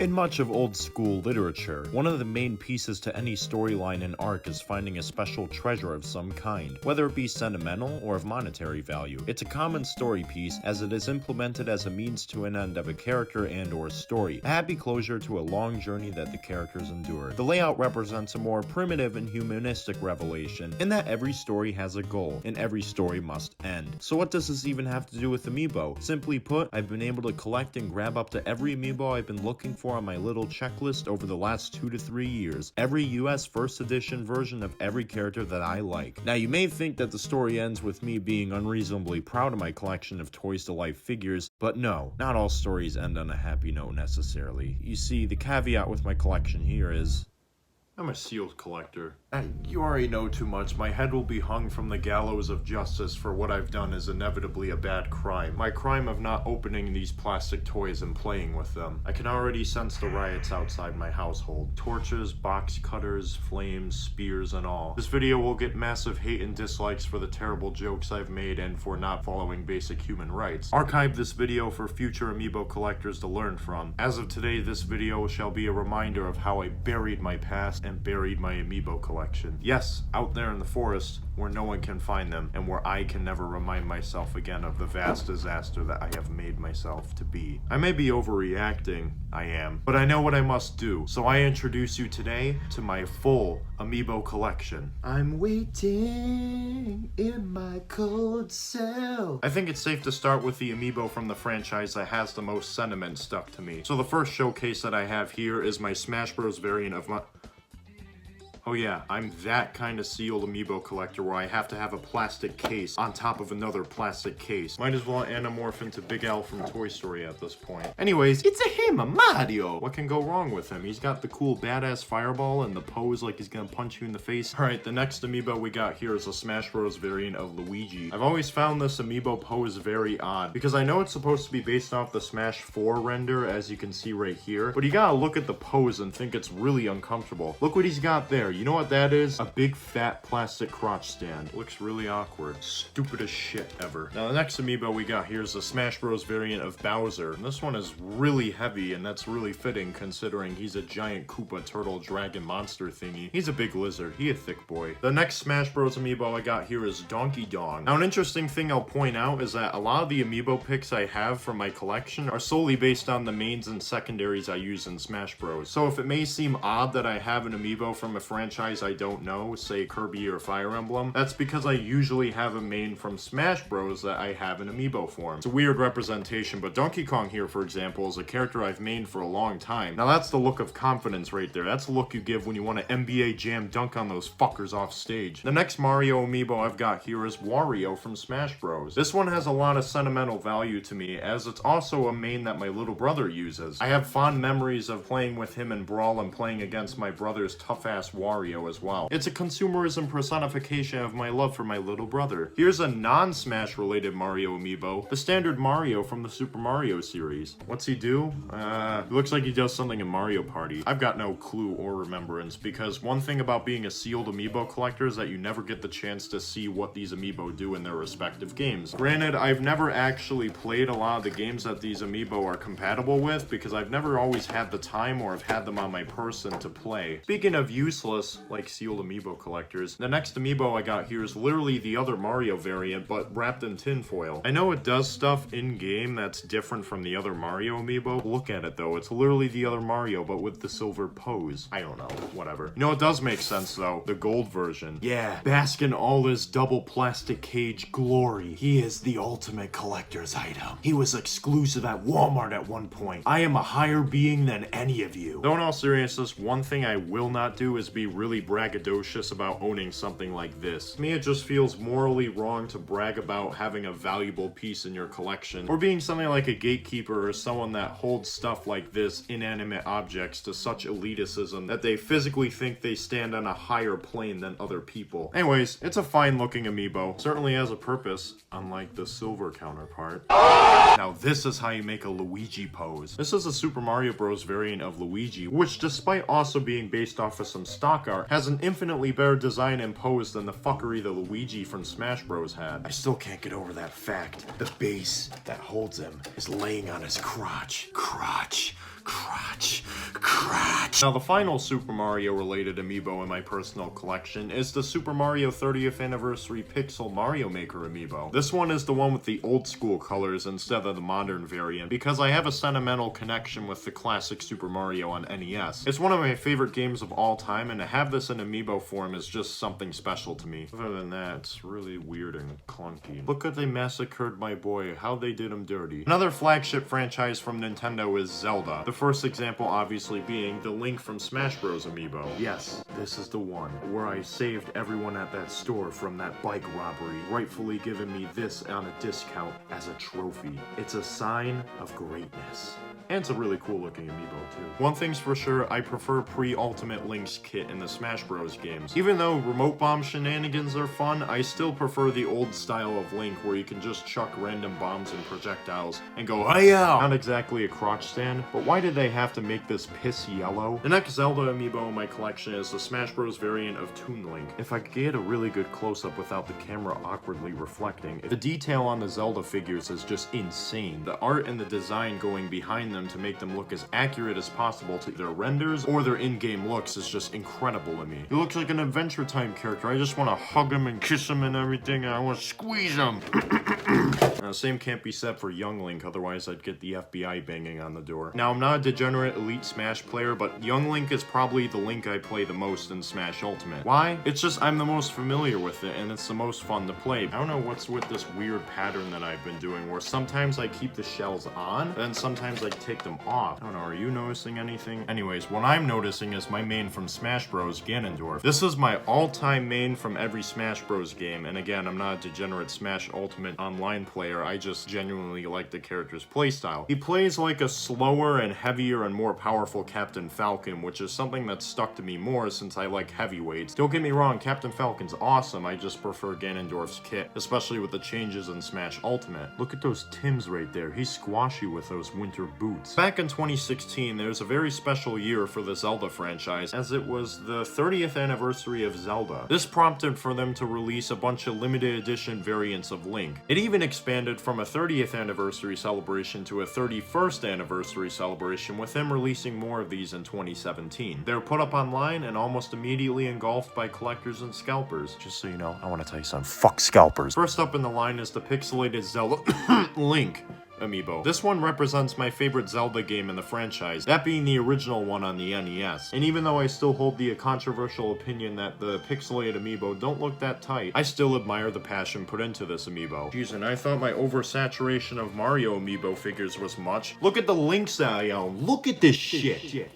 In much of old-school literature, one of the main pieces to any storyline and arc is finding a special treasure of some kind, whether it be sentimental or of monetary value. It's a common story piece as it is implemented as a means to an end of a character and or story, a happy closure to a long journey that the characters endure. The layout represents a more primitive and humanistic revelation, in that every story has a goal, and every story must end. So what does this even have to do with Amiibo? Simply put, I've been able to collect and grab up to every Amiibo I've been looking for on my little checklist over the last 2 to 3 years. Every US first edition version of every character that I like. Now you may think that the story ends with me being unreasonably proud of my collection of Toys to Life figures, but no, not all stories end on a happy note necessarily. You see, the caveat with my collection here is, I'm a sealed collector. You already know too much. My head will be hung from the gallows of justice for what I've done is inevitably a bad crime. My crime of not opening these plastic toys and playing with them. I can already sense the riots outside my household. Torches, box cutters, flames, spears, and all. This video will get massive hate and dislikes for the terrible jokes I've made and for not following basic human rights. Archive this video for future Amiibo collectors to learn from. As of today, this video shall be a reminder of how I buried my past and buried my Amiibo collection. Yes, out there in the forest where no one can find them and where I can never remind myself again of the vast disaster that I have made myself to be. I may be overreacting, I am, but I know what I must do, so I introduce you today to my full Amiibo collection. I'm waiting in my cold cell. I think it's safe to start with the Amiibo from the franchise that has the most sentiment stuck to me. So the first showcase that I have here is my Smash Bros variant of my... Oh yeah, I'm that kind of sealed Amiibo collector where I have to have a plastic case on top of another plastic case. Might as well anamorph into Big Al from Toy Story at this point. Anyways, it's a him, a Mario! What can go wrong with him? He's got the cool badass fireball and the pose like he's gonna punch you in the face. Alright, the next Amiibo we got here is a Smash Bros variant of Luigi. I've always found this Amiibo pose very odd, because I know it's supposed to be based off the Smash 4 render, as you can see right here, but you gotta look at the pose and think it's really uncomfortable. Look what he's got there. You know what that is? A big fat plastic crotch stand. Looks really awkward. Stupidest shit ever. Now the next Amiibo we got here is the Smash Bros variant of Bowser. And this one is really heavy, and that's really fitting considering he's a giant Koopa turtle dragon monster thingy. He's a big lizard. He a thick boy. The next Smash Bros Amiibo I got here is Donkey Dong. Now an interesting thing I'll point out is that a lot of the Amiibo picks I have from my collection are solely based on the mains and secondaries I use in Smash Bros. So if it may seem odd that I have an Amiibo from a franchise I don't know, say Kirby or Fire Emblem, that's because I usually have a main from Smash Bros that I have in Amiibo form. It's a weird representation, but Donkey Kong here, for example, is a character I've mained for a long time. Now that's the look of confidence right there. That's the look you give when you want to NBA Jam dunk on those fuckers off stage. The next Mario Amiibo I've got here is Wario from Smash Bros. This one has a lot of sentimental value to me, as it's also a main that my little brother uses. I have fond memories of playing with him in Brawl and playing against my brother's tough-ass Wario as well. It's a consumerism personification of my love for my little brother. Here's a non-Smash related Mario Amiibo, the standard Mario from the Super Mario series. What's he do? He looks like he does something in Mario Party. I've got no clue or remembrance, because one thing about being a sealed Amiibo collector is that you never get the chance to see what these Amiibo do in their respective games. Granted, I've never actually played a lot of the games that these Amiibo are compatible with, because I've never always had the time or have had them on my person to play. Speaking of useless, like sealed Amiibo collectors, the next Amiibo I got here is literally the other Mario variant, but wrapped in tinfoil. I know it does stuff in-game that's different from the other Mario Amiibo. Look at it though, it's literally the other Mario, but with the silver pose. I don't know, whatever. You know, it does make sense though, the gold version. Yeah, bask in all his double plastic cage glory. He is the ultimate collector's item. He was exclusive at Walmart at one point. I am a higher being than any of you. Though in all seriousness, one thing I will not do is be really braggadocious about owning something like this. To me, it just feels morally wrong to brag about having a valuable piece in your collection, or being something like a gatekeeper or someone that holds stuff like this, inanimate objects, to such elitism that they physically think they stand on a higher plane than other people. Anyways, it's a fine looking Amiibo. Certainly has a purpose, unlike the silver counterpart. Now this is how you make a Luigi pose. This is a Super Mario Bros variant of Luigi, which despite also being based off of some stock stock art has an infinitely better design and pose than the fuckery that Luigi from Smash Bros had. I still can't get over that fact. The base that holds him is laying on his crotch. Crotch. Now, the final Super Mario related amiibo in my personal collection is the Super Mario 30th Anniversary Pixel Mario Maker amiibo. This one is the one with the old school colors instead of the modern variant because I have a sentimental connection with the classic Super Mario on NES. It's one of my favorite games of all time, and to have this in amiibo form is just something special to me. Other than that, it's really weird and clunky. Look at they massacred my boy, how they did him dirty. Another flagship franchise from Nintendo is Zelda. The first example obviously being the Link from Smash Bros. Amiibo. Yes, this is the one where I saved everyone at that store from that bike robbery, rightfully giving me this on a discount as a trophy. It's a sign of greatness. And it's a really cool looking amiibo too. One thing's for sure, I prefer pre-Ultimate Link's kit in the Smash Bros. Games. Even though remote bomb shenanigans are fun, I still prefer the old style of Link where you can just chuck random bombs and projectiles and go, "Hiya!" Not exactly a crotch stand, but why did they have to make this piss yellow? The next Zelda amiibo in my collection is the Smash Bros. Variant of Toon Link. If I could get a really good close-up without the camera awkwardly reflecting, the detail on the Zelda figures is just insane. The art and the design going behind them to make them look as accurate as possible to their renders or their in-game looks is just incredible to me. He looks like an Adventure Time character. I just want to hug him and kiss him and everything, and I want to squeeze him. Same can't be said for Young Link, otherwise I'd get the FBI banging on the door. Now, I'm not a degenerate Elite Smash player, but Young Link is probably the Link I play the most in Smash Ultimate. Why? It's just I'm the most familiar with it, and it's the most fun to play. I don't know what's with this weird pattern that I've been doing, where sometimes I keep the shells on, then sometimes I take them off. I don't know, are you noticing anything? Anyways, what I'm noticing is my main from Smash Bros, Ganondorf. This is my all-time main from every Smash Bros game, and again, I'm not a degenerate Smash Ultimate online player, I just genuinely like the character's playstyle. He plays like a slower and heavier and more powerful Captain Falcon, which is something that's stuck to me more since I like heavyweights. Don't get me wrong, Captain Falcon's awesome, I just prefer Ganondorf's kit, especially with the changes in Smash Ultimate. Look at those Tims right there, he's squashy with those winter boots. Back in 2016, there's a very special year for the Zelda franchise, as it was the 30th anniversary of Zelda. This prompted for them to release a bunch of limited edition variants of Link. It even expanded from a 30th anniversary celebration to a 31st anniversary celebration, with him releasing more of these in 2017. They were put up online and almost immediately engulfed by collectors and scalpers. Just so you know, I want to tell you something. Fuck scalpers. First up in the line is the pixelated Zelda Link amiibo. This one represents my favorite Zelda game in the franchise, that being the original one on the NES. And even though I still hold the controversial opinion that the pixelated amiibo don't look that tight, I still admire the passion put into this amiibo. Jeez, and I thought my oversaturation of Mario amiibo figures was much. Look at the Links that I own. Look at this shit.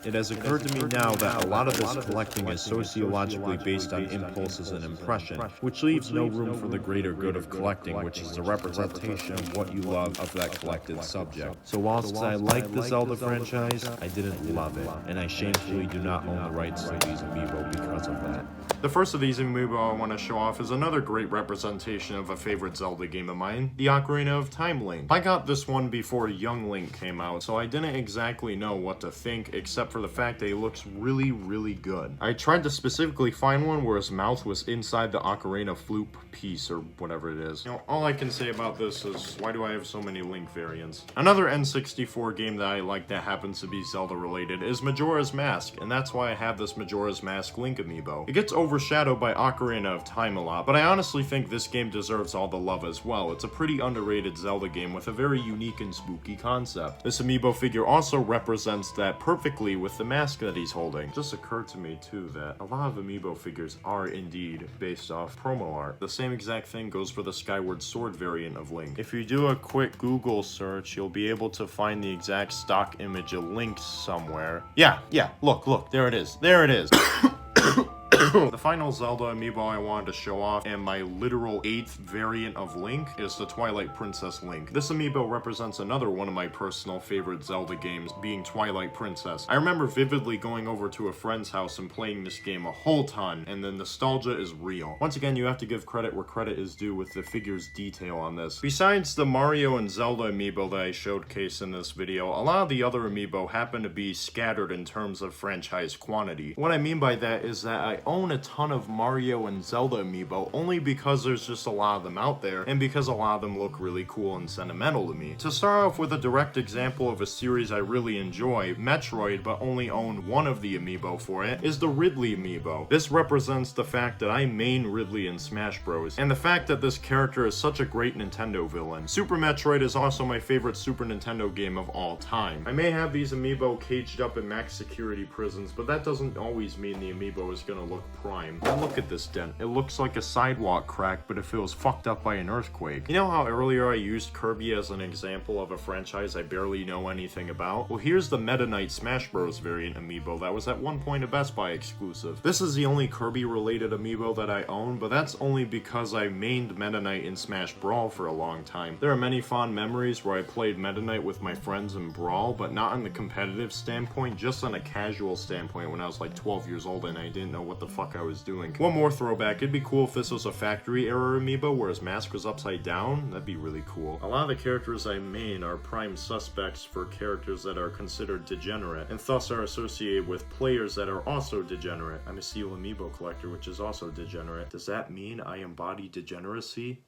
It has occurred to me now that a lot of this collecting is sociologically based on impulses and impression, which leaves no room for the greater good of collecting, which is a representation of what you love of that collected subject. So whilst I like the Zelda franchise, I didn't love it, and I shamefully do not own the rights to these amiibo because of that. The first of these amiibo I want to show off is another great representation of a favorite Zelda game of mine, the Ocarina of Time Link. I got this one before Young Link came out, so I didn't exactly know what to think, except for the fact that he looks really, really good. I tried to specifically find one where his mouth was inside the Ocarina Floop piece, or whatever it is. You know, all I can say about this is, why do I have so many Link variants? Another N64 game that I like that happens to be Zelda related is Majora's Mask, and that's why I have this Majora's Mask Link amiibo. It gets overshadowed by Ocarina of Time a lot, but I honestly think this game deserves all the love as well. It's a pretty underrated Zelda game with a very unique and spooky concept. This amiibo figure also represents that perfectly with the mask that he's holding. It just occurred to me too that a lot of amiibo figures are indeed based off promo art. The same exact thing goes for the Skyward Sword variant of Link. If you do a quick Google search, you'll be able to find the exact stock image of Link somewhere. Yeah, look, there it is. The final Zelda amiibo I wanted to show off, and my literal 8th variant of Link, is the Twilight Princess Link. This amiibo represents another one of my personal favorite Zelda games, being Twilight Princess. I remember vividly going over to a friend's house and playing this game a whole ton, and the nostalgia is real. Once again, you have to give credit where credit is due with the figure's detail on this. Besides the Mario and Zelda amiibo that I showcased in this video, a lot of the other amiibo happen to be scattered in terms of franchise quantity. What I mean by that is that I own a ton of Mario and Zelda amiibo only because there's just a lot of them out there, and because a lot of them look really cool and sentimental to me. To start off with a direct example of a series I really enjoy, Metroid, but only own one of the amiibo for it, is the Ridley amiibo. This represents the fact that I main Ridley in Smash Bros, and the fact that this character is such a great Nintendo villain. Super Metroid is also my favorite Super Nintendo game of all time. I may have these amiibo caged up in max security prisons, but that doesn't always mean the amiibo is gonna look prime. And look at this dent. It looks like a sidewalk crack, but if it was fucked up by an earthquake. You know how earlier I used Kirby as an example of a franchise I barely know anything about? Well, here's the Meta Knight Smash Bros variant amiibo that was at one point a Best Buy exclusive. This is the only Kirby related amiibo that I own, but that's only because I mained Meta Knight in Smash Brawl for a long time. There are many fond memories where I played Meta Knight with my friends in Brawl, but not on the competitive standpoint, just on a casual standpoint when I was like 12 years old and I didn't know what the fuck I was doing. One more throwback, it'd be cool if this was a factory era amiibo where his mask was upside down. That'd be really cool. A lot of the characters I main are prime suspects for characters that are considered degenerate, and thus are associated with players that are also degenerate. I'm a Seal amiibo collector, which is also degenerate. Does that mean I embody degeneracy?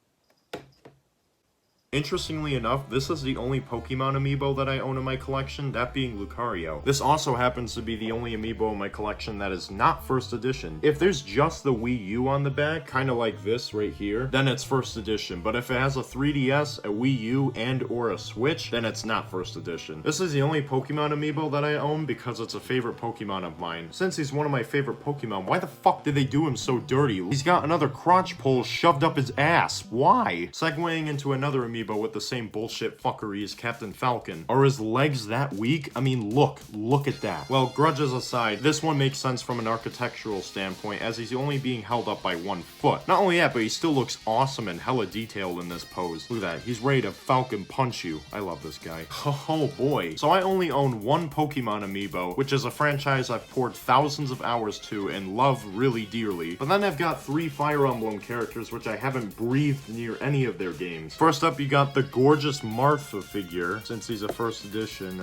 Interestingly enough, this is the only Pokemon amiibo that I own in my collection, that being Lucario. This also happens to be the only amiibo in my collection that is not first edition. If there's just the Wii U on the back, kind of like this right here, then it's first edition. But if it has a 3DS, a Wii U, and or a Switch, then it's not first edition. This is the only Pokemon amiibo that I own because it's a favorite Pokemon of mine. Since he's one of my favorite Pokemon, why the fuck did they do him so dirty? He's got another crotch pole shoved up his ass. Why? Segueing into another amiibo with the same bullshit fuckery as Captain Falcon. Are his legs that weak? I mean, look at that. Well, grudges aside, this one makes sense from an architectural standpoint as he's only being held up by one foot. Not only that, but he still looks awesome and hella detailed in this pose. Look at that, he's ready to Falcon punch you. I love this guy. Oh boy. So I only own one Pokemon amiibo, which is a franchise I've poured thousands of hours to and love really dearly. But then I've got 3 Fire Emblem characters which I haven't breathed near any of their games. First up, you got the gorgeous Martha figure. Since he's a first edition,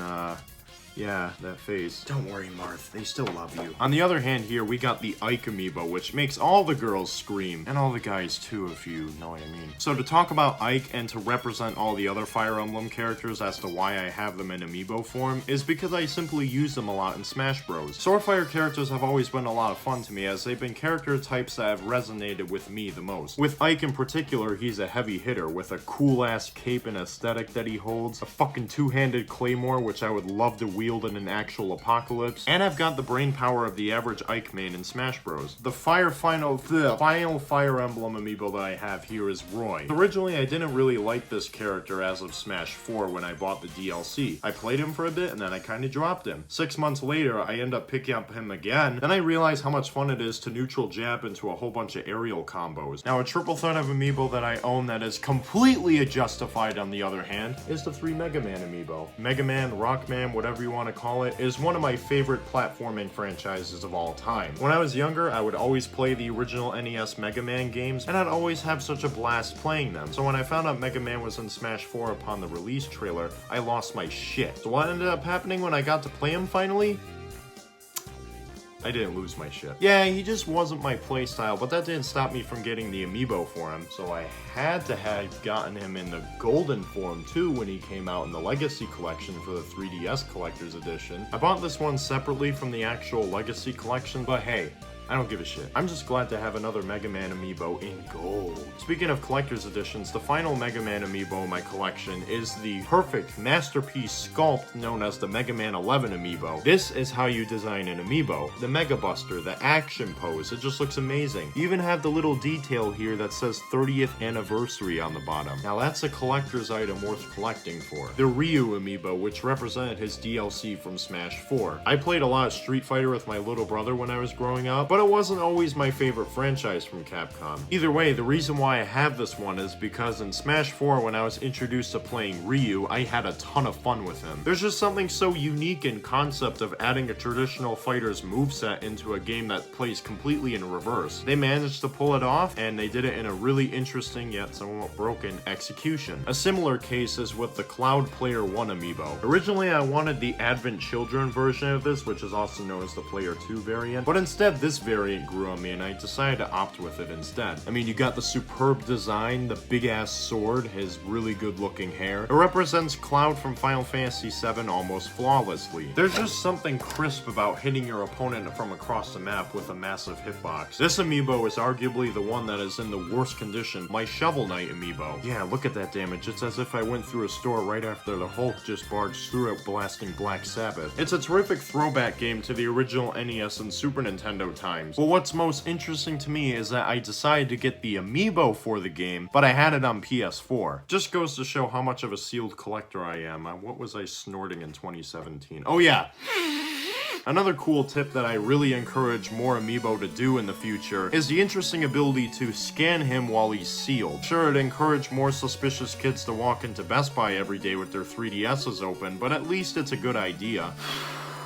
yeah, that face. Don't worry, Marth, they still love you. On the other hand here, we got the Ike amiibo, which makes all the girls scream. And all the guys too, if you know what I mean. So to talk about Ike and to represent all the other Fire Emblem characters as to why I have them in amiibo form, is because I simply use them a lot in Smash Bros. Swordfire characters have always been a lot of fun to me, as they've been character types that have resonated with me the most. With Ike in particular, he's a heavy hitter, with a cool-ass cape and aesthetic that he holds, a fucking two-handed claymore, which I would love to wield in an actual apocalypse, and I've got the brain power of the average Ike main in Smash Bros. The final Fire Emblem amiibo that I have here is Roy. Originally, I didn't really like this character as of Smash 4 when I bought the DLC. I played him for a bit and then I kinda dropped him. 6 months later, I end up picking up him again, then I realize how much fun it is to neutral jab into a whole bunch of aerial combos. Now, a triple threat of amiibo that I own that is completely justified on the other hand is the 3 Mega Man amiibo. Mega Man, Rockman, whatever you want to call it, is one of my favorite platforming franchises of all time. When I was younger, I would always play the original NES Mega Man games, and I'd always have such a blast playing them. So when I found out Mega Man was in Smash 4 upon the release trailer, I lost my shit. So what ended up happening when I got to play him finally? I didn't lose my shit. Yeah, he just wasn't my playstyle, but that didn't stop me from getting the amiibo for him. So I had to have gotten him in the golden form too when he came out in the Legacy Collection for the 3DS Collector's Edition. I bought this one separately from the actual Legacy Collection, but hey, I don't give a shit. I'm just glad to have another Mega Man amiibo in gold. Speaking of collector's editions, the final Mega Man amiibo in my collection is the perfect masterpiece sculpt known as the Mega Man 11 amiibo. This is how you design an amiibo. The Mega Buster, the action pose, it just looks amazing. You even have the little detail here that says 30th anniversary on the bottom. Now that's a collector's item worth collecting for. The Ryu amiibo, which represented his DLC from Smash 4. I played a lot of Street Fighter with my little brother when I was growing up, but but it wasn't always my favorite franchise from Capcom. Either way, the reason why I have this one is because in Smash 4, when I was introduced to playing Ryu, I had a ton of fun with him. There's just something so unique in concept of adding a traditional fighter's moveset into a game that plays completely in reverse. They managed to pull it off, and they did it in a really interesting yet somewhat broken execution. A similar case is with the Cloud Player 1 amiibo. Originally, I wanted the Advent Children version of this, which is also known as the Player 2 variant, but instead this variant grew on me and I decided to opt with it instead. I mean, you got the superb design, the big ass sword, his really good looking hair. It represents Cloud from Final Fantasy VII almost flawlessly. There's just something crisp about hitting your opponent from across the map with a massive hitbox. This amiibo is arguably the one that is in the worst condition, my Shovel Knight amiibo. Yeah, look at that damage. It's as if I went through a store right after the Hulk just barged through it blasting Black Sabbath. It's a terrific throwback game to the original NES and Super Nintendo times. But what's most interesting to me is that I decided to get the amiibo for the game, but I had it on PS4. Just goes to show how much of a sealed collector I am. What was I snorting in 2017? Oh yeah! Another cool tip that I really encourage more amiibo to do in the future is the interesting ability to scan him while he's sealed. Sure, it'd encourage more suspicious kids to walk into Best Buy every day with their 3DSs open, but at least it's a good idea.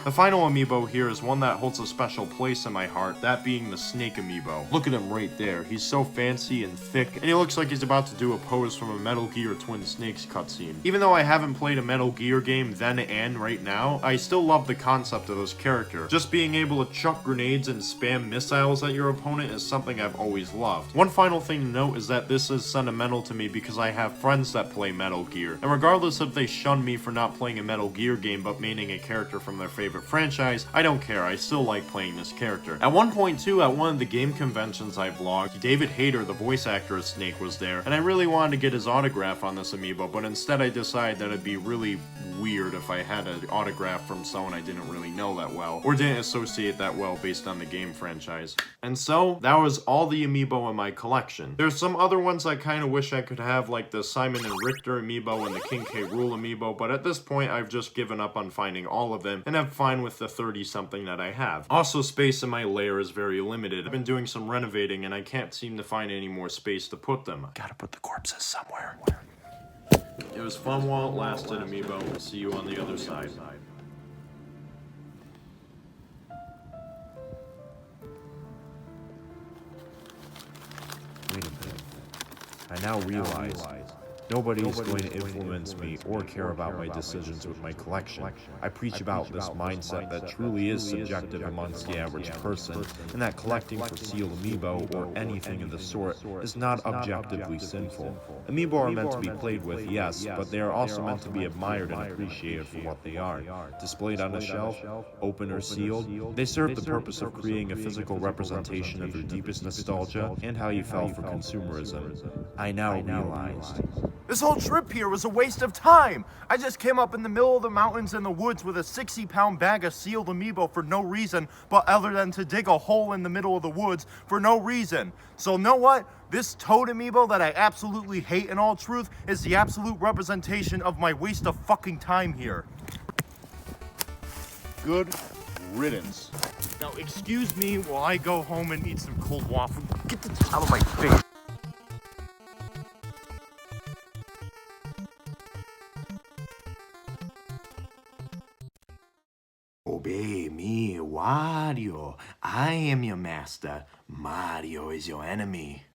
The final amiibo here is one that holds a special place in my heart, that being the Snake amiibo. Look at him right there. He's so fancy and thick, and he looks like he's about to do a pose from a Metal Gear Twin Snakes cutscene. Even though I haven't played a Metal Gear game then and right now, I still love the concept of this character. Just being able to chuck grenades and spam missiles at your opponent is something I've always loved. One final thing to note is that this is sentimental to me because I have friends that play Metal Gear, and regardless if they shun me for not playing a Metal Gear game but maining a character from their favorite franchise, I don't care. I still like playing this character. At one point too, at one of the game conventions I vlogged, David Hayter, the voice actor of Snake, was there, and I really wanted to get his autograph on this amiibo, but instead I decided that it'd be really weird if I had an autograph from someone I didn't really know that well, or didn't associate that well based on the game franchise. And so, that was all the amiibo in my collection. There's some other ones I kinda wish I could have, like the Simon and Richter amiibo and the King K. Rool amiibo, but at this point I've just given up on finding all of them, and I'm fine with the 30-something that I have. Also, space in my lair is very limited. I've been doing some renovating and I can't seem to find any more space to put them. Gotta put the corpses somewhere. It was fun while it lasted, amiibo. We'll see you on the other side. Wait a minute. I now realize nobody is going to influence me or care about my decisions with my collection. I preach about this mindset that truly is subjective amongst the average person, and that collecting for sealed amiibo or anything of the sort is not objectively sinful. Amiibo are meant to be played with, yes, but they are also meant to be admired and appreciated for what they are. Displayed on a shelf, open or sealed, they serve the purpose of creating a physical representation of your deepest nostalgia and how you felt for consumerism. I now realize. This whole trip here was a waste of time. I just came up in the middle of the mountains and the woods with a 60-pound bag of sealed amiibo for no reason, but other than to dig a hole in the middle of the woods for no reason. So know what? This Toad amiibo that I absolutely hate in all truth is the absolute representation of my waste of fucking time here. Good riddance. Now excuse me while I go home and eat some cold waffle. Get this out of my face. Obey me, Wario. I am your master. Mario is your enemy.